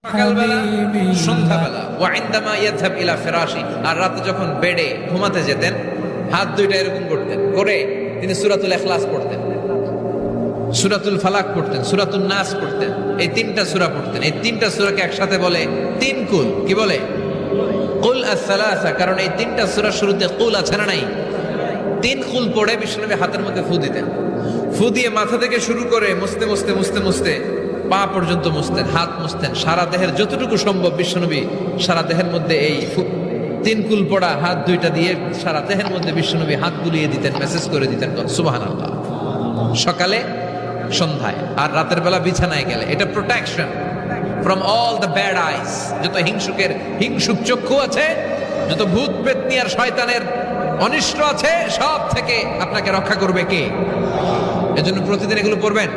সকালবেলা, সন্ধ্যাবেলা, ওয়াইন্দামা ইয়াযহাব ইলা ফিরাশি, আর রাতে যখন বেডে ঘুমাতে যেতেন হাত দুইটা এরকম করতেন, করে তিনি সূরাতুল ইখলাস পড়তেন, সূরাতুল ফালাক পড়তেন, সূরাতুন নাস পড়তেন। এই তিনটা সূরা পড়তেন। এই তিনটা সূরাকে একসাথে বলে তিন কুল। কি বলে? কুল আস-সালাসা। কারণ এই তিনটা সূরার শুরুতে কুল আছে না নাই? তিন কুল পড়ে বিশ্বনবী হাতের মধ্যে ফু দিতেন। ফু দিয়ে মাথা থেকে শুরু করে মুছতে মুছতে মুছতে মুছতে পা পর্যন্ত মুছতেন, হাত মুছতেন, সারা দেহের যতটুকু সম্ভব বিশ্বনবী সারা দেহের মধ্যে এই তিন কুল পড়া হাত দুইটা দিয়ে সারা দেহের মধ্যে বিশ্বনবী হাত বুলিয়ে দিতেন, মেসেজ করে দিতেন সুবহানাল্লাহ। সকালে, সন্ধ্যায়, আর রাতের বেলা বিছানায় গেলে। এটা protection from all the bad আইস। যত হিংসুক চক্ষু আছে, যত ভূত পেতনি আর শয়তানের অনিষ্ট আছে, সব থেকে আপনাকে রক্ষা করবে কে? এজন্য প্রতিদিন এগুলো পড়বেন।